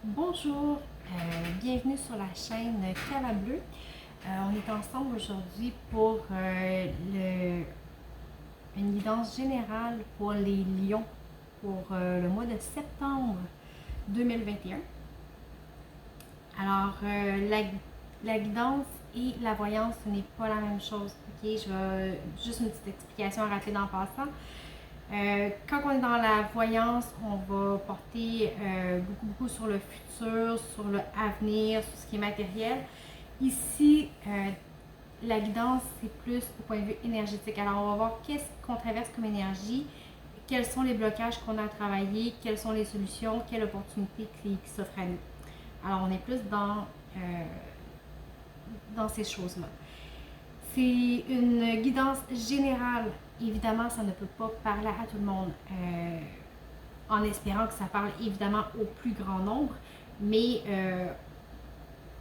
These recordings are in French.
Bonjour, bienvenue sur la chaîne Cala Bleu. On est ensemble aujourd'hui pour une guidance générale pour les lions pour le mois de septembre 2021. Alors, la guidance et la voyance, ce n'est pas la même chose. Ok, je vais juste une petite explication rapide en passant. Quand on est dans la voyance, on va porter beaucoup sur le futur, sur l'avenir, sur ce qui est matériel. Ici, la guidance, c'est plus au point de vue énergétique. Alors, on va voir qu'est-ce qu'on traverse comme énergie, quels sont les blocages qu'on a à travailler, quelles sont les solutions, quelle opportunité qui s'offre à nous. Alors, on est plus dans ces choses-là. C'est une guidance générale. Évidemment, ça ne peut pas parler à tout le monde, en espérant que ça parle évidemment au plus grand nombre, mais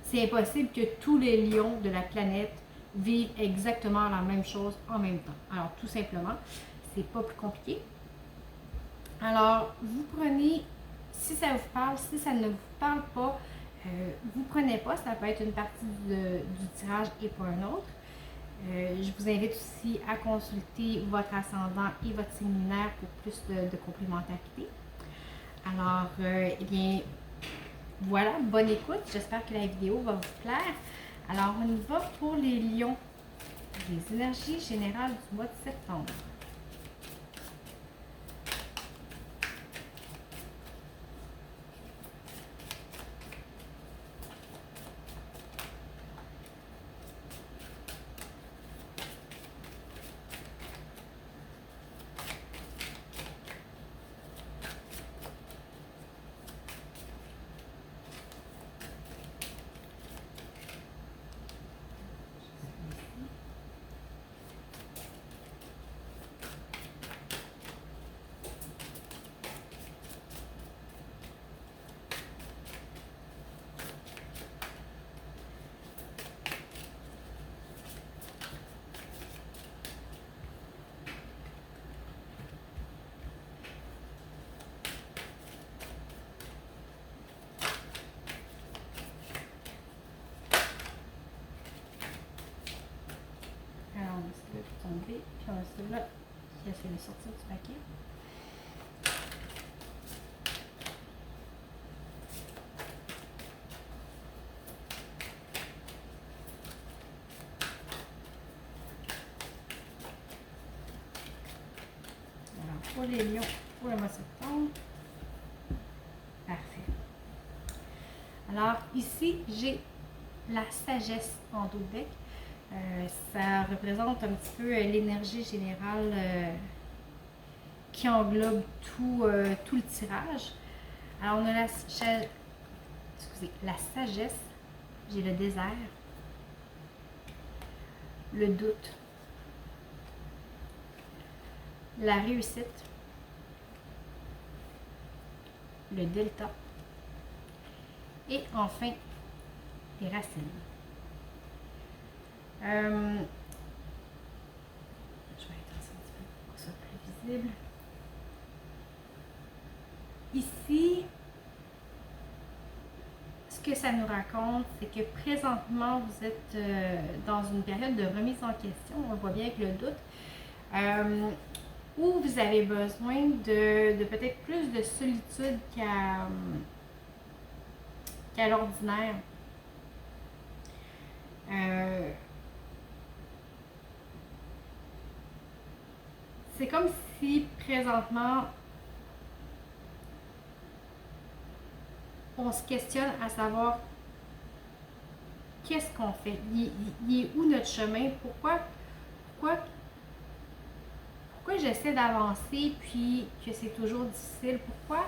c'est impossible que tous les lions de la planète vivent exactement la même chose en même temps. Alors, tout simplement, c'est pas plus compliqué. Alors, vous prenez, si ça vous parle, si ça ne vous parle pas, vous prenez pas, ça peut être une partie du tirage et pas un autre. Je vous invite aussi à consulter votre ascendant et votre signe lunaire pour plus de complémentarité. Alors, eh bien, voilà, bonne écoute. J'espère que la vidéo va vous plaire. Alors, on y va pour les lions. Les énergies générales du mois de septembre. Alors, on va essayer de tomber, puis on va essayer là, qui essaie de sortir du paquet. Alors, pour les lions, pour le mois de septembre. Parfait. Alors, ici, j'ai la sagesse en dos de bec. Ça représente un petit peu l'énergie générale qui englobe tout le tirage. Alors, on a la sagesse, j'ai le désert, le doute, la réussite, le delta et enfin les racines. Je vais étendre ça un petit peu pour que ce soit plus visible. Ici, ce que ça nous raconte, c'est que présentement, vous êtes dans une période de remise en question, on le voit bien avec le doute, où vous avez besoin de peut-être plus de solitude qu'à l'ordinaire. C'est comme si présentement, on se questionne à savoir qu'est-ce qu'on fait, il est où notre chemin, pourquoi j'essaie d'avancer puis que c'est toujours difficile, pourquoi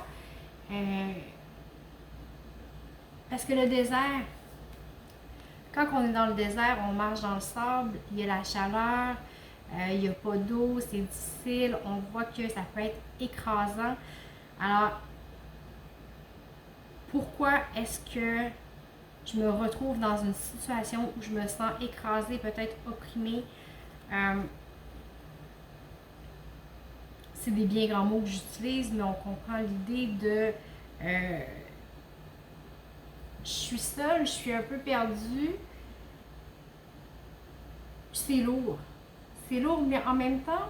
parce que le désert, quand on est dans le désert, on marche dans le sable, il y a la chaleur, il n'y a pas d'eau, c'est difficile, on voit que ça peut être écrasant. Alors, pourquoi est-ce que je me retrouve dans une situation où je me sens écrasée, peut-être opprimée? C'est des bien grands mots que j'utilise, mais on comprend l'idée de je suis seule, je suis un peu perdue. C'est lourd. C'est lourd, mais en même temps,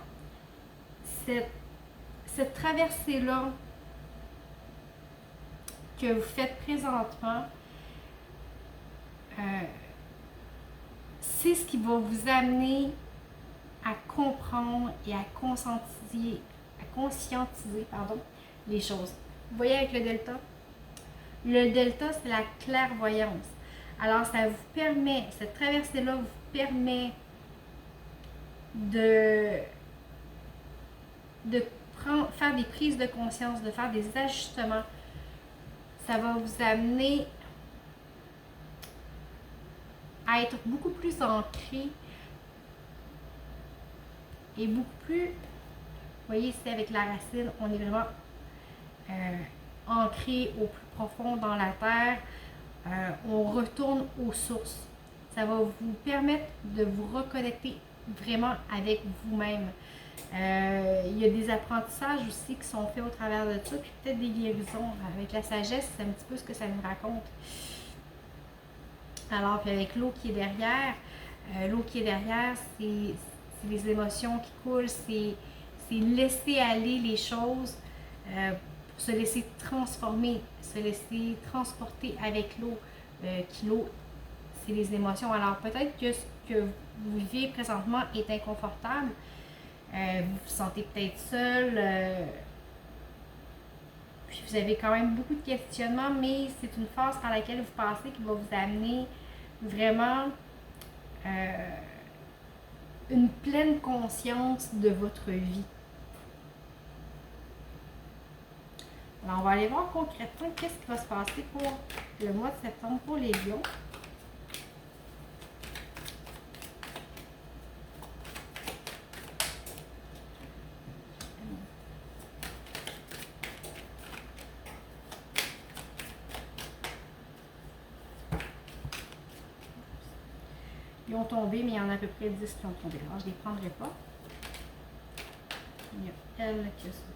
cette traversée-là que vous faites présentement, c'est ce qui va vous amener à comprendre et à conscientiser les choses. Vous voyez avec le delta? Le delta, c'est la clairvoyance. Alors, ça vous permet, cette traversée-là vous permet de faire des prises de conscience, de faire des ajustements. Ça va vous amener à être beaucoup plus ancré et beaucoup plus, vous voyez ici avec la racine, on est vraiment ancré au plus profond dans la terre. On retourne aux sources. Ça va vous permettre de vous reconnecter vraiment avec vous-même. Il y a des apprentissages aussi qui sont faits au travers de ça, puis peut-être des guérisons. Avec la sagesse, c'est un petit peu ce que ça nous raconte. Alors, puis avec l'eau qui est derrière, c'est les émotions qui coulent, c'est laisser aller les choses pour se laisser transformer, se laisser transporter avec l'eau. L'eau, c'est les émotions. Alors, peut-être que ce que vous vivez présentement est inconfortable. Vous vous sentez peut-être seul. Puis vous avez quand même beaucoup de questionnements, mais c'est une phase par laquelle vous passez qui va vous amener vraiment une pleine conscience de votre vie. Alors, on va aller voir concrètement qu'est-ce qui va se passer pour le mois de septembre pour les lions. Ils ont tombé, mais il y en a à peu près 10 qui ont tombé. Alors, je ne les prendrai pas. Il y a elle qui a sauté.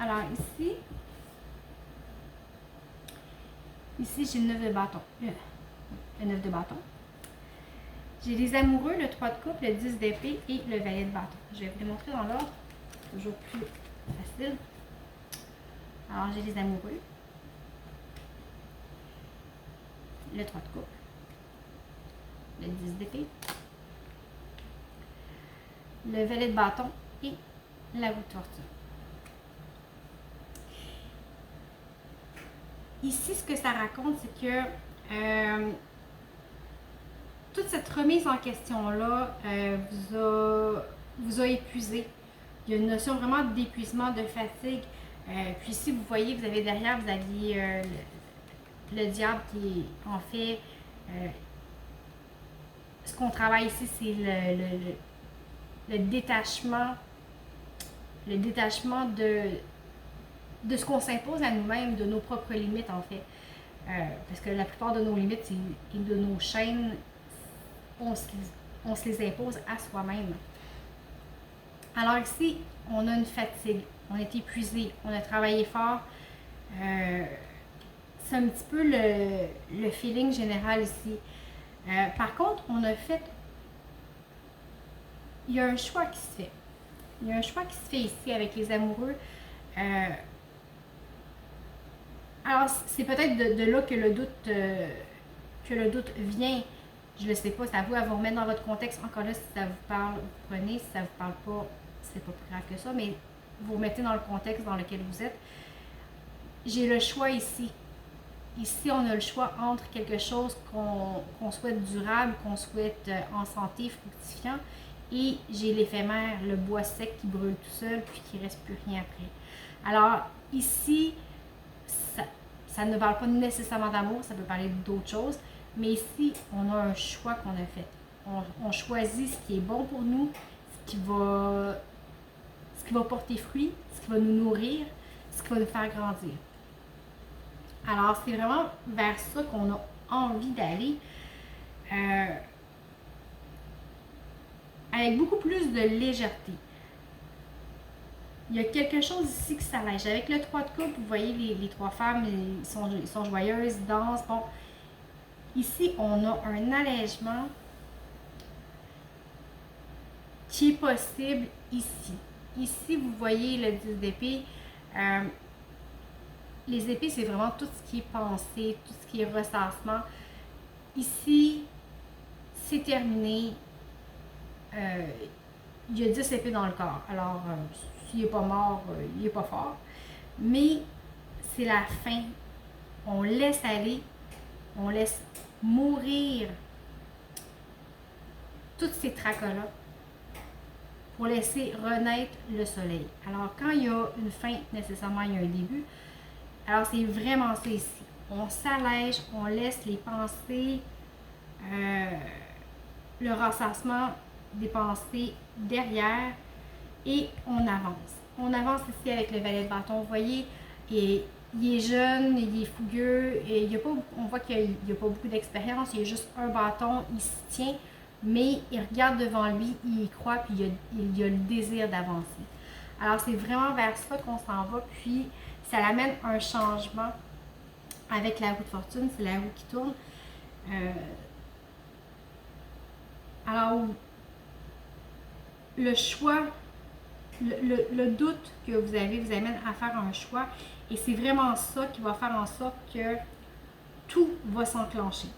Alors ici j'ai le 9 de bâton. Le 9 de bâton. J'ai les amoureux, le 3 de coupe, le 10 d'épée et le valet de bâton. Je vais vous les montrer dans l'ordre. Toujours plus facile. Alors j'ai les amoureux. Le 3 de coupe. Le 10 d'épée. Le valet de bâton et la roue de fortune. Ici, ce que ça raconte, c'est que toute cette remise en question-là vous a épuisé. Il y a une notion vraiment d'épuisement, de fatigue. Puis ici, vous voyez, vous avez derrière, vous aviez le diable qui, en fait, ce qu'on travaille ici, c'est le détachement. Le détachement de ce qu'on s'impose à nous-mêmes, de nos propres limites en fait. Parce que la plupart de nos limites et de nos chaînes, on se les impose à soi-même. Alors ici, on a une fatigue, on est épuisé, on a travaillé fort. C'est un petit peu le feeling général ici. Par contre, il y a un choix qui se fait. Il y a un choix qui se fait ici avec les amoureux. Alors, c'est peut-être de là que le doute vient. Je ne sais pas, c'est à vous à vous remettre dans votre contexte. Encore là, si ça vous parle, vous prenez. Si ça ne vous parle pas, c'est pas plus grave que ça, mais vous remettez dans le contexte dans lequel vous êtes. J'ai le choix ici. Ici, on a le choix entre quelque chose qu'on souhaite durable, qu'on souhaite en santé, fructifiant, et j'ai l'éphémère, le bois sec qui brûle tout seul puis qui ne reste plus rien après. Alors ici, ça ne parle pas nécessairement d'amour, ça peut parler d'autres choses, mais ici, on a un choix qu'on a fait. On choisit ce qui est bon pour nous, ce qui va porter fruit, ce qui va nous nourrir, ce qui va nous faire grandir. Alors, c'est vraiment vers ça qu'on a envie d'aller, avec beaucoup plus de légèreté. Il y a quelque chose ici qui s'allège. Avec le 3 de coupe, vous voyez les trois femmes, ils sont joyeuses, ils dansent. Bon, ici, on a un allègement qui est possible ici. Ici, vous voyez le 10 d'épée. Les épées, c'est vraiment tout ce qui est pensée, tout ce qui est ressassement. Ici, c'est terminé. Il y a 10 épées dans le corps. Alors, s'il n'est pas mort, il n'est pas fort. Mais c'est la fin. On laisse aller. On laisse mourir toutes ces tracas-là pour laisser renaître le soleil. Alors, quand il y a une fin, nécessairement, il y a un début. Alors, c'est vraiment ça ici. On s'allège, on laisse les pensées, le ressassement des pensées derrière et on avance. On avance ici avec le valet de bâton. Vous voyez, il est jeune, il est fougueux, et on voit qu'il n'y a pas beaucoup d'expérience, il y a juste un bâton, il s'y tient, mais il regarde devant lui, il y croit, puis il a le désir d'avancer. Alors, c'est vraiment vers ça qu'on s'en va, puis ça amène un changement avec la roue de fortune, c'est la roue qui tourne. Alors, le choix, le doute que vous avez vous amène à faire un choix et c'est vraiment ça qui va faire en sorte que tout va s'enclencher.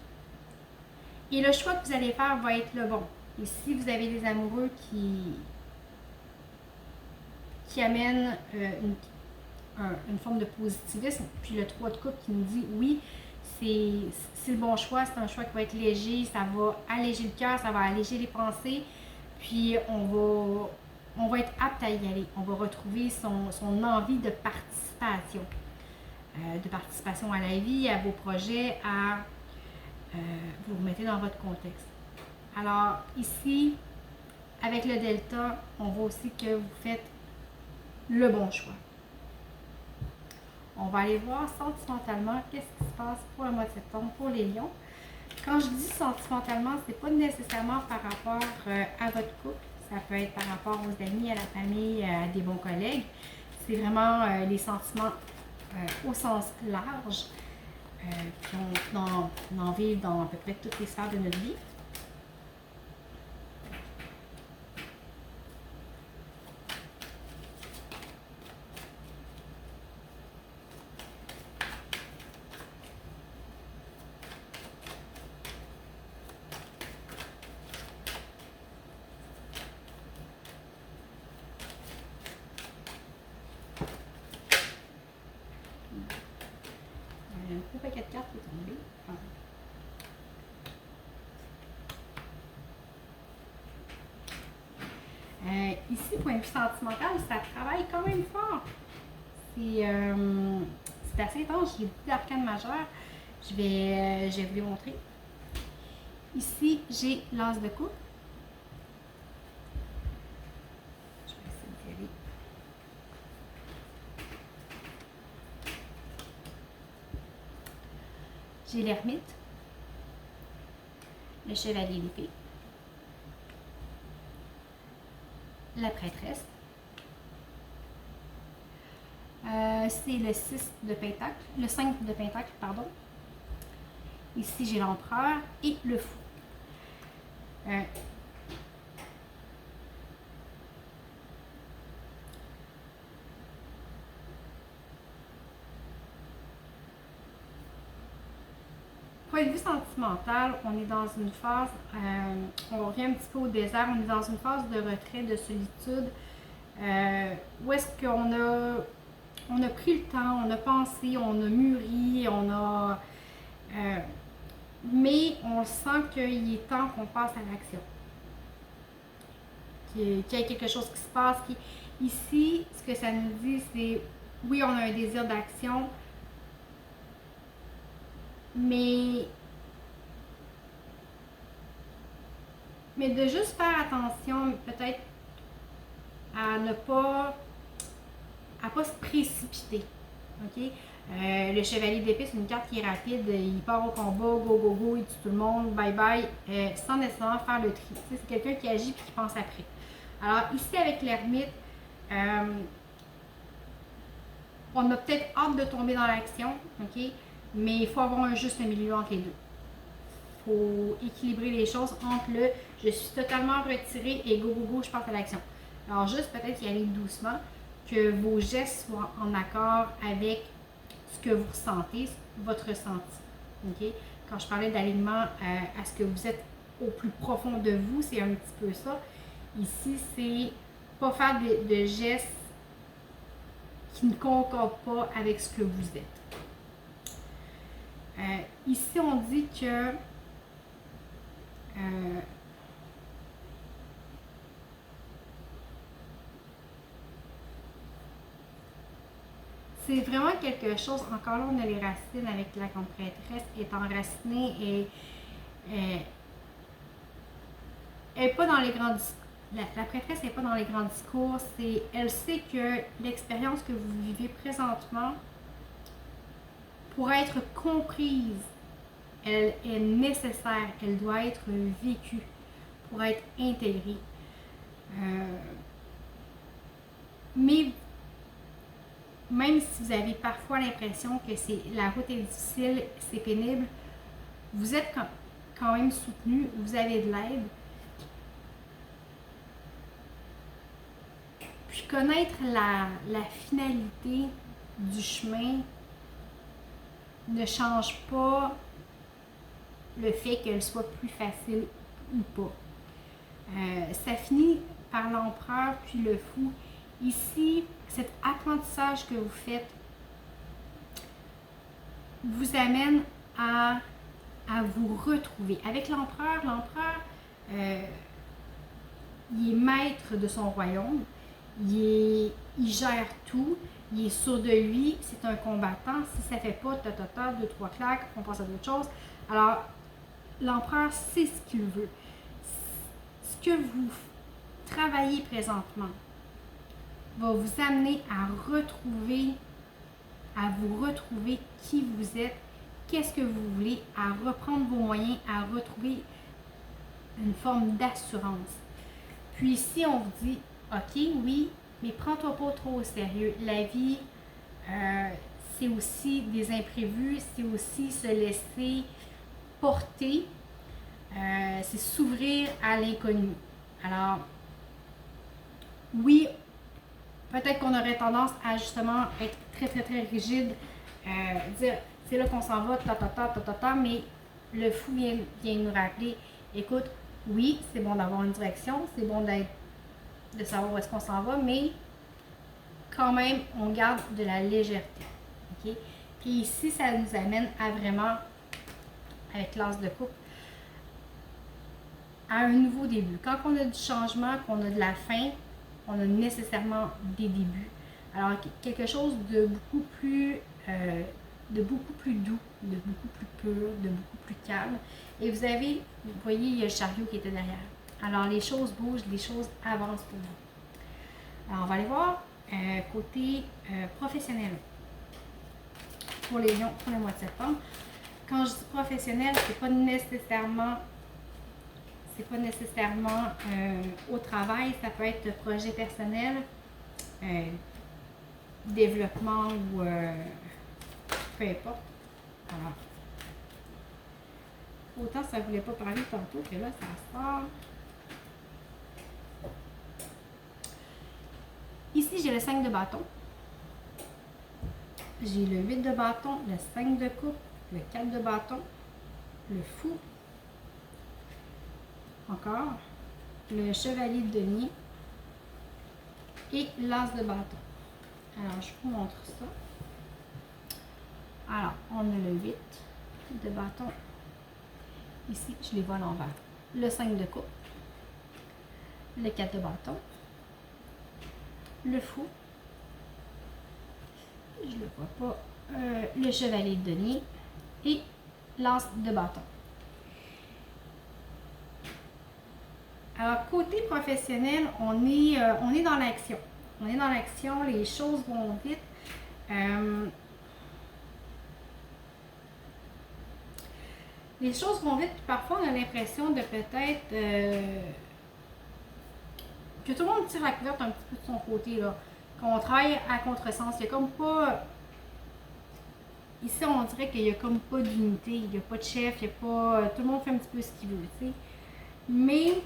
Et le choix que vous allez faire va être le bon. Et si vous avez des amoureux qui amènent une forme de positivisme, puis le 3 de coupe qui nous dit oui, c'est le bon choix, c'est un choix qui va être léger, ça va alléger le cœur, ça va alléger les pensées, puis on va être apte à y aller. On va retrouver son envie de participation à la vie, à vos projets, vous remettez dans votre contexte. Alors ici, avec le delta, on voit aussi que vous faites le bon choix. On va aller voir sentimentalement qu'est-ce qui se passe pour le mois de septembre pour les lions. Quand je dis sentimentalement, ce n'est pas nécessairement par rapport à votre couple. Ça peut être par rapport aux amis, à la famille, à des bons collègues. C'est vraiment les sentiments au sens large. Puis on en vit dans à peu près toutes les sphères de notre vie. Un paquet de cartes qui est tombé. Ici, point de vue sentimental, ça travaille quand même fort. C'est assez intense. J'ai beaucoup d'arcanes majeures. Je vais vous les montrer. Ici, j'ai l'as de coupe. Je vais essayer d'y aller. J'ai l'ermite, le chevalier d'épée, la prêtresse, c'est le 6 de pentacle, le 5 de pentacle, pardon. Ici, j'ai l'empereur et le fou. Point de vue sentimental, on est dans une phase, on revient un petit peu au désert, on est dans une phase de retrait, de solitude, où est-ce qu'on a pris le temps, on a pensé, on a mûri, mais on sent qu'il est temps qu'on passe à l'action. qu'il y a quelque chose qui se passe. Ici, ce que ça nous dit, c'est oui, on a un désir d'action, mais de juste faire attention peut-être à ne pas se précipiter. Ok? Le chevalier d'épée, c'est une carte qui est rapide, il part au combat, go go go, il tue tout le monde, bye bye, sans nécessairement faire le tri. C'est quelqu'un qui agit et qui pense après. Alors ici avec l'ermite, on a peut-être hâte de tomber dans l'action, ok? Mais il faut avoir un juste milieu entre les deux. Il faut équilibrer les choses entre le je suis totalement retiré et go go go, je passe à l'action. Alors juste peut-être y aller doucement, que vos gestes soient en accord avec ce que vous ressentez, votre ressenti. Okay? Quand je parlais d'alignement à ce que vous êtes au plus profond de vous, c'est un petit peu ça. Ici, c'est pas faire de gestes qui ne concordent pas avec ce que vous êtes. Ici, on dit que c'est vraiment quelque chose, encore là on a les racines avec la grande prêtresse, est enracinée et elle n'est pas dans les grands discours. La prêtresse n'est pas dans les grands discours, elle sait que l'expérience que vous vivez présentement, pour être comprise, elle est nécessaire, elle doit être vécue pour être intégrée. Mais même si vous avez parfois l'impression que la route est difficile, c'est pénible, vous êtes quand même soutenu, vous avez de l'aide. Puis connaître la finalité du chemin ne change pas le fait qu'elle soit plus facile ou pas. Ça finit par l'empereur puis le fou. Ici, cet apprentissage que vous faites vous amène à vous retrouver. Avec l'empereur, il est maître de son royaume, il gère tout, il est sûr de lui, c'est un combattant. Si ça fait pas deux, trois claques, on passe à d'autres choses. Alors, l'empereur sait ce qu'il veut. Ce que vous travaillez présentement va vous amener à vous retrouver qui vous êtes, qu'est-ce que vous voulez, à reprendre vos moyens, à retrouver une forme d'assurance. Puis ici, on vous dit, ok, oui, mais prends-toi pas trop au sérieux. La vie, c'est aussi des imprévus, c'est aussi se laisser porter, c'est s'ouvrir à l'inconnu. Alors, oui, peut-être qu'on aurait tendance à justement être très, très, très rigide, dire c'est là qu'on s'en va, mais le fou vient nous rappeler, écoute, oui, c'est bon d'avoir une direction, c'est bon de savoir où est-ce qu'on s'en va, mais quand même, on garde de la légèreté. Okay? Puis ici, ça nous amène à vraiment, avec l'as de coupe, à un nouveau début. Quand on a du changement, qu'on a de la fin, on a nécessairement des débuts. Alors, quelque chose de beaucoup plus doux, de beaucoup plus pur, de beaucoup plus calme. Et vous voyez, il y a le chariot qui était derrière. Alors, les choses bougent, les choses avancent pour vous. Alors, on va aller voir côté professionnel pour les lions pour le mois de septembre. Quand je dis professionnel, c'est pas nécessairement au travail, ça peut être projet personnel, développement ou peu importe. Alors, autant ça ne voulait pas parler tantôt que là, ça sort. Ici, j'ai le 5 de bâton. J'ai le 8 de bâton, le 5 de coupe, le 4 de bâton, le fou. Encore, le chevalier de denier et l'as de bâton. Alors, je vous montre ça. Alors, on a le 8 de bâton. Ici, je les vois à l'envers. Le 5 de coupe, le 4 de bâton, le fou, je le vois pas, le chevalier de denier et l'as de bâton. Alors, côté professionnel, on est dans l'action. On est dans l'action, les choses vont vite. Les choses vont vite, puis parfois on a l'impression de peut-être que tout le monde tire la couverte un petit peu de son côté, là. Qu'on travaille à contresens. Il n'y a comme pas. Ici, on dirait qu'il n'y a comme pas d'unité, il n'y a pas de chef, il n'y a pas. Tout le monde fait un petit peu ce qu'il veut, tu sais. Mais.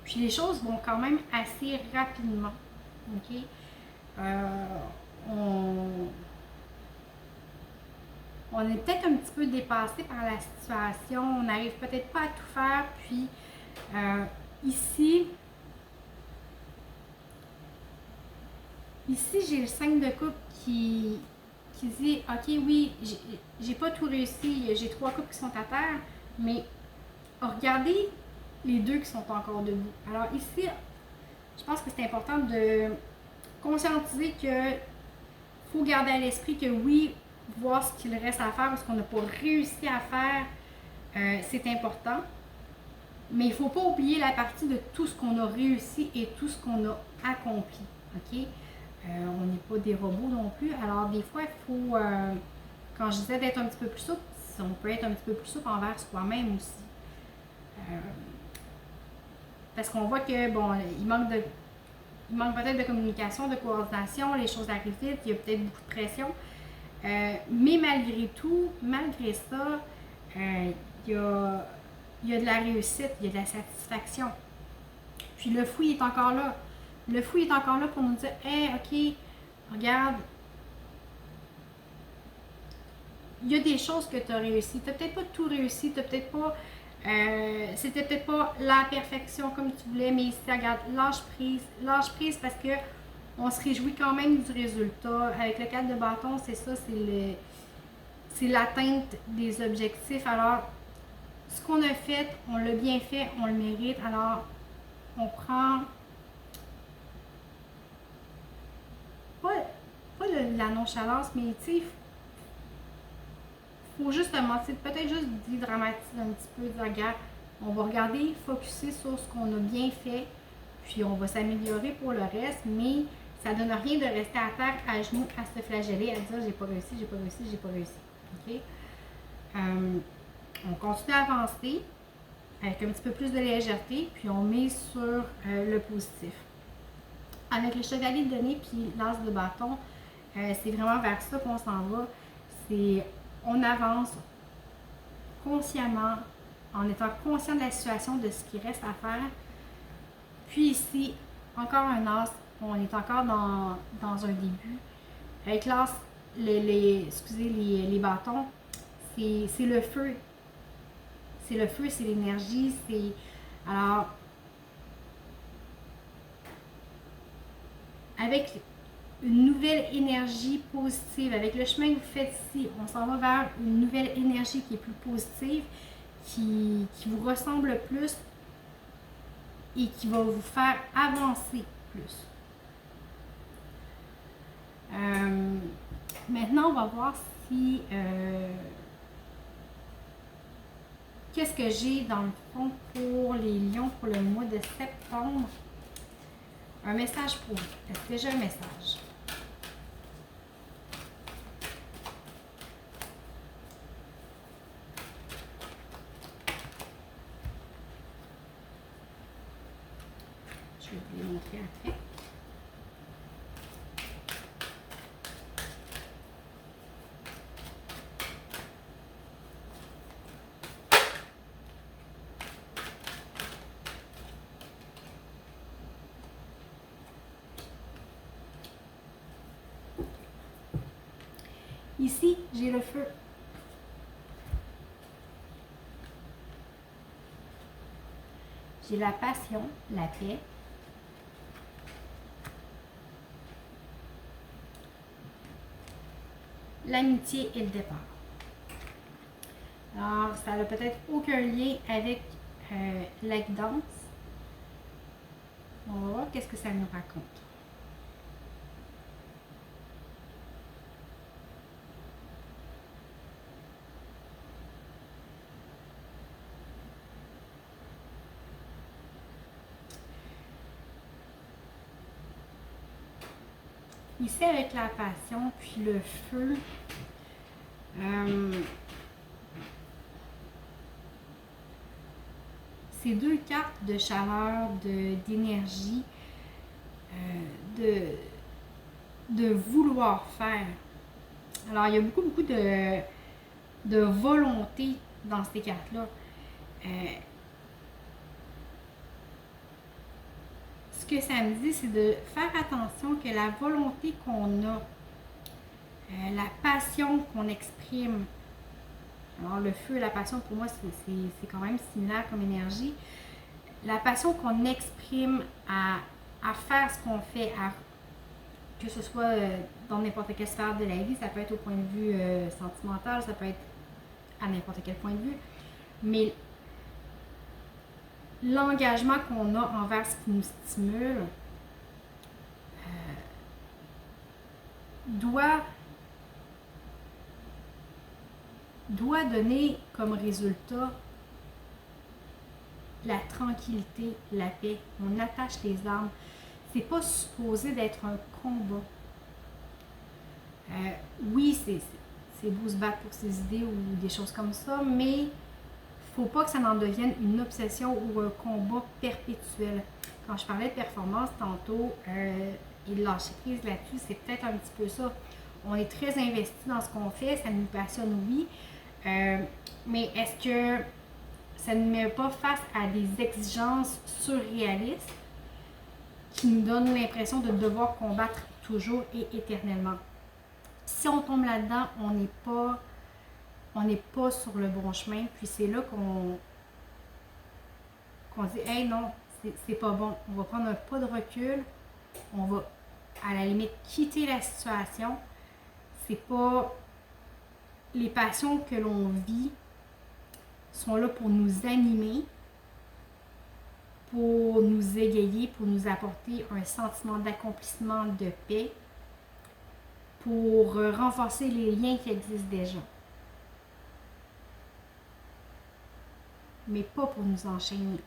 Puis les choses vont quand même assez rapidement. OK? On est peut-être un petit peu dépassé par la situation, on n'arrive peut-être pas à tout faire, puis ici j'ai le 5 de coupe qui dit ok, oui, j'ai pas tout réussi, j'ai 3 coupes qui sont à terre, mais regardez les 2 qui sont encore debout. Alors ici, je pense que c'est important de conscientiser que faut garder à l'esprit que oui, voir ce qu'il reste à faire ou ce qu'on n'a pas réussi à faire, c'est important. Mais il ne faut pas oublier la partie de tout ce qu'on a réussi et tout ce qu'on a accompli. OK? On n'est pas des robots non plus. Alors, des fois, il faut, quand je disais d'être un petit peu plus souple, on peut être un petit peu plus souple envers soi-même aussi. Parce qu'on voit que, bon, il manque peut-être de communication, de coordination, les choses arrivent vite, il y a peut-être beaucoup de pression. Mais malgré tout, malgré ça, il y a de la réussite, il y a de la satisfaction. Puis le fou, il est encore là. Le fou, il est encore là pour nous dire « Hey, ok, regarde, il y a des choses que tu as réussi. Tu n'as peut-être pas tout réussi, tu n'as peut-être pas... c'était peut-être pas la perfection comme tu voulais, mais ici, regarde, lâche prise parce que on se réjouit quand même du résultat. Avec le 4 de bâton, c'est ça, c'est l'atteinte des objectifs. Alors, ce qu'on a fait, on l'a bien fait, on le mérite. Alors, on prend pas la nonchalance, mais tu sais, faut justement, peut-être juste dédramatiser un petit peu, dire, regarde, on va regarder, focuser sur ce qu'on a bien fait, puis on va s'améliorer pour le reste, mais ça donne rien de rester à terre, à genoux, à se flageller, à dire j'ai pas réussi, j'ai pas réussi, j'ai pas réussi. OK? On continue à avancer avec un petit peu plus de légèreté, puis on met sur le positif. Avec le chevalier de denier puis l'as de bâton, c'est vraiment vers ça qu'on s'en va. On avance consciemment, en étant conscient de la situation, de ce qui reste à faire. Puis ici, encore un as, on est encore dans un début. Avec l'as, les bâtons, c'est le feu. C'est le feu, c'est l'énergie, alors, avec une nouvelle énergie positive, avec le chemin que vous faites ici, on s'en va vers une nouvelle énergie qui est plus positive, qui vous ressemble plus et qui va vous faire avancer plus. Maintenant, on va voir si... qu'est-ce que j'ai dans le fond pour les lions pour le mois de septembre? Un message pour vous. Est-ce que j'ai un message? Je vais vous les montrer après. Ici, j'ai le feu. J'ai la passion, la paix. L'amitié et le départ. Alors, ça n'a peut-être aucun lien avec la guidance. On va voir qu'est-ce que ça nous raconte. Ici, avec la passion puis le feu, ces deux cartes de chaleur, d'énergie, de vouloir faire. Alors, il y a beaucoup de volonté dans ces cartes-là. Ce que ça me dit, c'est de faire attention que la volonté qu'on a, la passion qu'on exprime, alors le feu et la passion, pour moi, c'est quand même similaire comme énergie. La passion qu'on exprime à faire ce qu'on fait, que ce soit dans n'importe quelle sphère de la vie, ça peut être au point de vue sentimental, ça peut être à n'importe quel point de vue, mais l'engagement qu'on a envers ce qui nous stimule doit donner comme résultat la tranquillité, la paix. On attache les armes. C'est pas supposé d'être un combat. Oui, c'est beau se battre pour ses idées ou des choses comme ça, mais faut pas que ça en devienne une obsession ou un combat perpétuel. Quand je parlais de performance tantôt et de lâcher prise là-dessus, c'est peut-être un petit peu ça. On est très investi dans ce qu'on fait, ça nous passionne, oui, mais est-ce que ça ne met pas face à des exigences surréalistes qui nous donnent l'impression de devoir combattre toujours et éternellement? Si on tombe là-dedans, on n'est pas sur le bon chemin, puis c'est là qu'on dit « Hey non, c'est pas bon, on va prendre un pas de recul, on va à la limite quitter la situation. » C'est pas... Les passions que l'on vit sont là pour nous animer, pour nous égayer, pour nous apporter un sentiment d'accomplissement, de paix, pour renforcer les liens qui existent déjà. Mais pas pour nous enchaîner.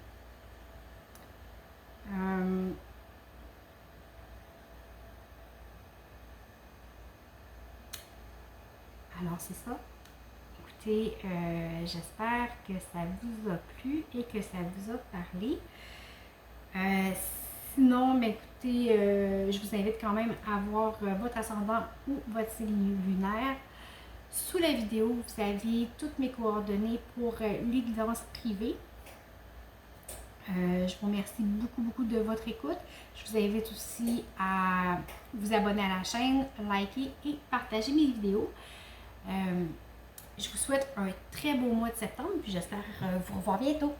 Alors c'est ça. Écoutez, j'espère que ça vous a plu et que ça vous a parlé. Sinon, mais écoutez, je vous invite quand même à voir votre ascendant ou votre signe lunaire. Sous la vidéo, vous avez toutes mes coordonnées pour les guidances privées. Je vous remercie beaucoup de votre écoute. Je vous invite aussi à vous abonner à la chaîne, liker et partager mes vidéos. Je vous souhaite un très beau mois de septembre, puis j'espère vous revoir bientôt.